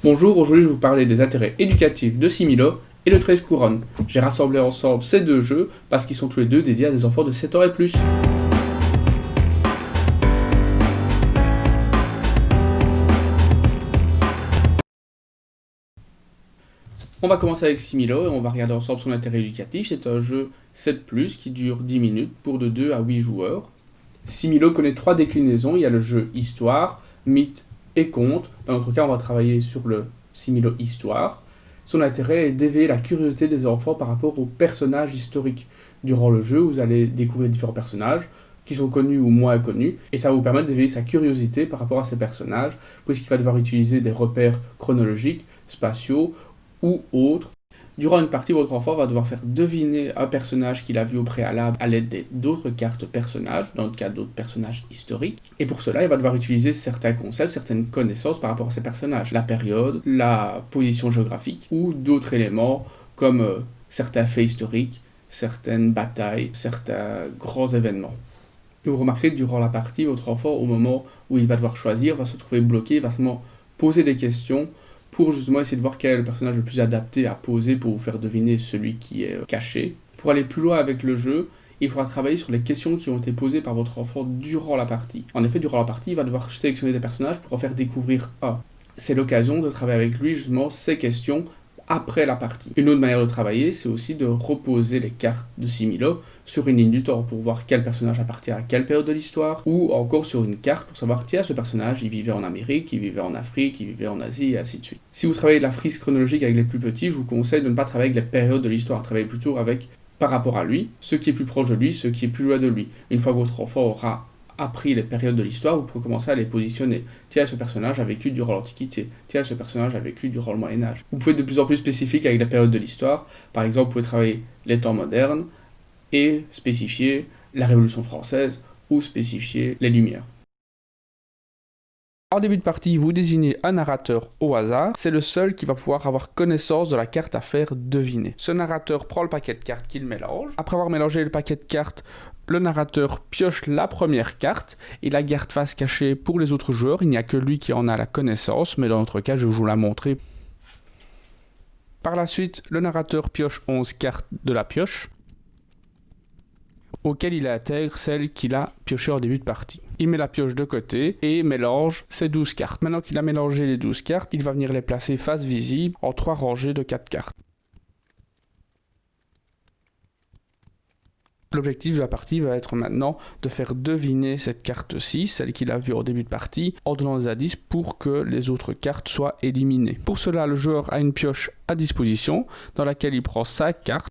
Bonjour, aujourd'hui je vais vous parler des intérêts éducatifs de Similo et de 13 couronnes. J'ai rassemblé ensemble ces deux jeux parce qu'ils sont tous les deux dédiés à des enfants de 7 ans et plus. On va commencer avec Similo et on va regarder ensemble son intérêt éducatif. C'est un jeu 7+, qui dure 10 minutes pour de 2 à 8 joueurs. Similo connaît 3 déclinaisons. Il y a le jeu Histoire, Mythe et Conte. Dans notre cas, on va travailler sur le Similo Histoire. Son intérêt est d'éveiller la curiosité des enfants par rapport aux personnages historiques. Durant le jeu, vous allez découvrir différents personnages qui sont connus ou moins connus, et ça va vous permettre d'éveiller sa curiosité par rapport à ces personnages, puisqu'il va devoir utiliser des repères chronologiques, spatiaux ou autres. Durant une partie, votre enfant va devoir faire deviner un personnage qu'il a vu au préalable à l'aide d'autres cartes personnages, dans le cas d'autres personnages historiques. Et pour cela, il va devoir utiliser certains concepts, certaines connaissances par rapport à ces personnages. La période, la position géographique ou d'autres éléments comme certains faits historiques, certaines batailles, certains grands événements. Et vous remarquerez que durant la partie, votre enfant, au moment où il va devoir choisir, va se trouver bloqué, va seulement poser des questions pour justement essayer de voir quel est le personnage le plus adapté à poser pour vous faire deviner celui qui est caché. Pour aller plus loin avec le jeu, il faudra travailler sur les questions qui ont été posées par votre enfant durant la partie. En effet, durant la partie, il va devoir sélectionner des personnages pour en faire découvrir un. C'est l'occasion de travailler avec lui justement ces questions après la partie. Une autre manière de travailler, c'est aussi de reposer les cartes de Similo sur une ligne du temps pour voir quel personnage appartient à quelle période de l'histoire, ou encore sur une carte pour savoir, tiens, ce personnage, il vivait en Amérique, il vivait en Afrique, il vivait en Asie, et ainsi de suite. Si vous travaillez de la frise chronologique avec les plus petits, je vous conseille de ne pas travailler avec les périodes de l'histoire, travaillez plutôt avec, par rapport à lui, ce qui est plus proche de lui, ce qui est plus loin de lui. Une fois que votre enfant aura appris les périodes de l'histoire, vous pouvez commencer à les positionner. Tiens, ce personnage a vécu durant l'Antiquité. Tiens, ce personnage a vécu durant le Moyen-Âge. Vous pouvez être de plus en plus spécifique avec les périodes de l'histoire. Par exemple, vous pouvez travailler les temps modernes et spécifier la Révolution française ou spécifier les Lumières. En début de partie, vous désignez un narrateur au hasard. C'est le seul qui va pouvoir avoir connaissance de la carte à faire deviner. Ce narrateur prend le paquet de cartes qu'il mélange. Après avoir mélangé le paquet de cartes, le narrateur pioche la première carte et la garde face cachée pour les autres joueurs. Il n'y a que lui qui en a la connaissance, mais dans notre cas, je vais vous la montrer. Par la suite, le narrateur pioche 11 cartes de la pioche, auquel il intègre celle qu'il a piochée en début de partie. Il met la pioche de côté et mélange ses 12 cartes. Maintenant qu'il a mélangé les 12 cartes, il va venir les placer face visible en 3 rangées de 4 cartes. L'objectif de la partie va être maintenant de faire deviner cette carte-ci, celle qu'il a vue au début de partie, en donnant des indices pour que les autres cartes soient éliminées. Pour cela, le joueur a une pioche à disposition dans laquelle il prend sa carte.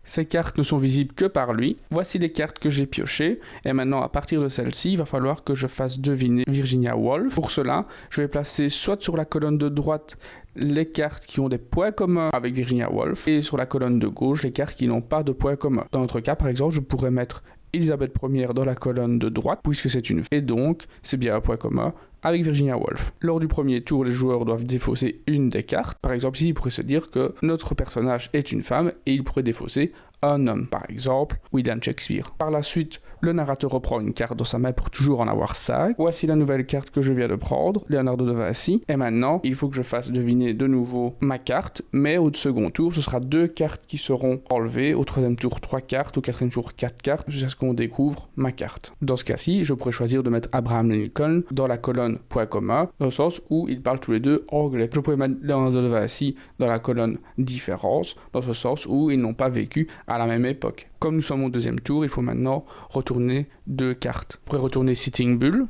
Ces cartes ne sont visibles que par lui. Voici les cartes que j'ai piochées. Et maintenant, à partir de celle-ci, il va falloir que je fasse deviner Virginia Woolf. Pour cela, je vais placer soit sur la colonne de droite les cartes qui ont des points communs avec Virginia Woolf et sur la colonne de gauche les cartes qui n'ont pas de points communs. Dans notre cas, par exemple, je pourrais mettre Elisabeth Ier dans la colonne de droite, puisque c'est une femme, et donc c'est bien un point commun avec Virginia Woolf. Lors du premier tour, les joueurs doivent défausser une des cartes. Par exemple, ici, il pourrait se dire que notre personnage est une femme et il pourrait défausser un homme, par exemple William Shakespeare. Par la suite, le narrateur reprend une carte dans sa main pour toujours en avoir 5. Voici la nouvelle carte que je viens de prendre, Leonardo da Vinci. Et maintenant, il faut que je fasse deviner de nouveau ma carte, mais au second tour, ce sera 2 cartes qui seront enlevées, au troisième tour 3 cartes, au quatrième tour 4 cartes, jusqu'à ce qu'on découvre ma carte. Dans ce cas-ci, je pourrais choisir de mettre Abraham Lincoln dans la colonne point commun, dans le sens où ils parlent tous les deux anglais. Je pourrais mettre Leonardo da Vinci dans la colonne différence, dans ce sens où ils n'ont pas vécu à la même époque. Comme nous sommes au deuxième tour, il faut maintenant retourner 2 cartes. Je pourrais retourner Sitting Bull,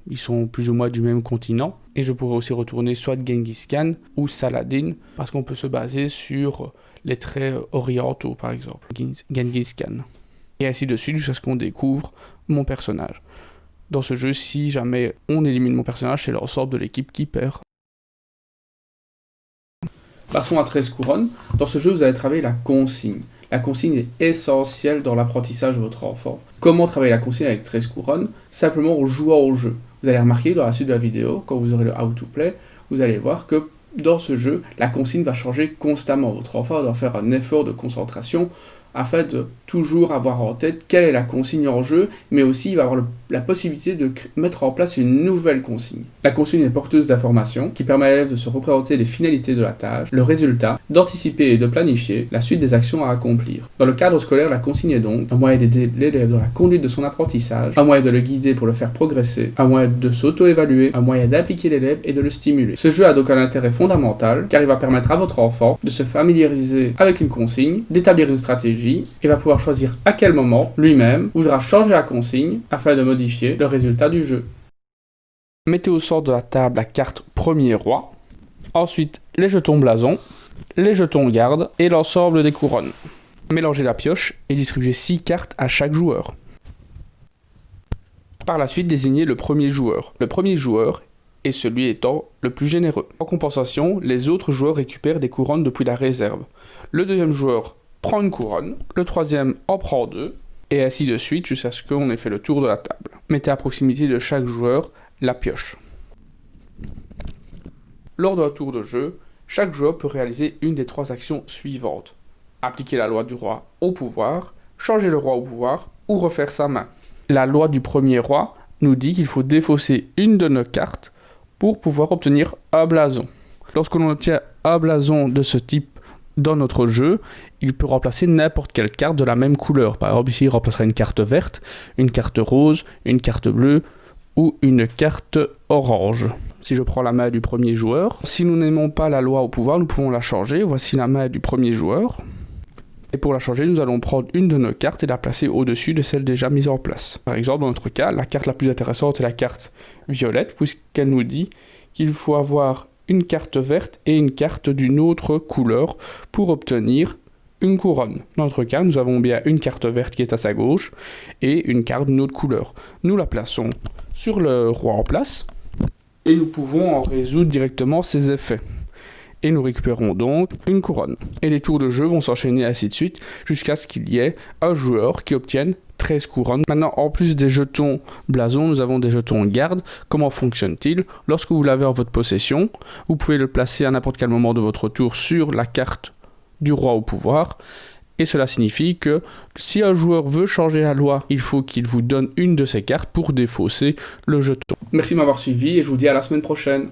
ils sont plus ou moins du même continent, et je pourrais aussi retourner soit Genghis Khan ou Saladin, parce qu'on peut se baser sur les traits orientaux, par exemple, Genghis Khan. Et ainsi de suite, jusqu'à ce qu'on découvre mon personnage. Dans ce jeu, si jamais on élimine mon personnage, c'est l'ensemble de l'équipe qui perd. Passons à 13 couronnes. Dans ce jeu, vous allez travailler la consigne. La consigne est essentielle dans l'apprentissage de votre enfant. Comment travailler la consigne avec 13 couronnes? Simplement en jouant au jeu. Vous allez remarquer dans la suite de la vidéo, quand vous aurez le How to Play, vous allez voir que dans ce jeu, la consigne va changer constamment. Votre enfant doit faire un effort de concentration afin de toujours avoir en tête quelle est la consigne en jeu, mais aussi il va avoir la possibilité de mettre en place une nouvelle consigne. La consigne est porteuse d'informations qui permet à l'élève de se représenter les finalités de la tâche, le résultat, d'anticiper et de planifier la suite des actions à accomplir. Dans le cadre scolaire, la consigne est donc un moyen d'aider l'élève dans la conduite de son apprentissage, un moyen de le guider pour le faire progresser, un moyen de s'auto-évaluer, un moyen d'impliquer l'élève et de le stimuler. Ce jeu a donc un intérêt fondamental car il va permettre à votre enfant de se familiariser avec une consigne, d'établir une stratégie et va pouvoir choisir à quel moment lui-même voudra changer la consigne afin de modifier le résultat du jeu. Mettez au centre de la table la carte premier roi, ensuite les jetons blasons, les jetons garde et l'ensemble des couronnes. Mélangez la pioche et distribuez 6 cartes à chaque joueur. Par la suite, désignez le premier joueur. Le premier joueur est celui étant le plus généreux. En compensation, les autres joueurs récupèrent des couronnes depuis la réserve. Le deuxième joueur prend une couronne, le troisième en prend 2, et ainsi de suite jusqu'à ce qu'on ait fait le tour de la table. Mettez à proximité de chaque joueur la pioche. Lors d'un tour de jeu, chaque joueur peut réaliser une des 3 actions suivantes. Appliquer la loi du roi au pouvoir, changer le roi au pouvoir ou refaire sa main. La loi du premier roi nous dit qu'il faut défausser une de nos cartes pour pouvoir obtenir un blason. Lorsque l'on obtient un blason de ce type dans notre jeu, il peut remplacer n'importe quelle carte de la même couleur. Par exemple, ici, il remplacerait une carte verte, une carte rose, une carte bleue ou une carte orange. Si je prends la main du premier joueur, si nous n'aimons pas la loi au pouvoir, nous pouvons la changer. Voici la main du premier joueur. Et pour la changer, nous allons prendre une de nos cartes et la placer au-dessus de celle déjà mise en place. Par exemple, dans notre cas, la carte la plus intéressante est la carte violette, puisqu'elle nous dit qu'il faut avoir une carte verte et une carte d'une autre couleur pour obtenir une couronne. Dans notre cas, nous avons bien une carte verte qui est à sa gauche et une carte d'une autre couleur. Nous la plaçons sur le roi en place et nous pouvons en résoudre directement ses effets. Et nous récupérons donc une couronne. Et les tours de jeu vont s'enchaîner ainsi de suite jusqu'à ce qu'il y ait un joueur qui obtienne 13 couronnes. Maintenant, en plus des jetons blasons, nous avons des jetons garde. Comment fonctionne-t-il? Lorsque vous l'avez en votre possession, vous pouvez le placer à n'importe quel moment de votre tour sur la carte du roi au pouvoir. Et cela signifie que si un joueur veut changer la loi, il faut qu'il vous donne une de ces cartes pour défausser le jeton. Merci de m'avoir suivi et je vous dis à la semaine prochaine.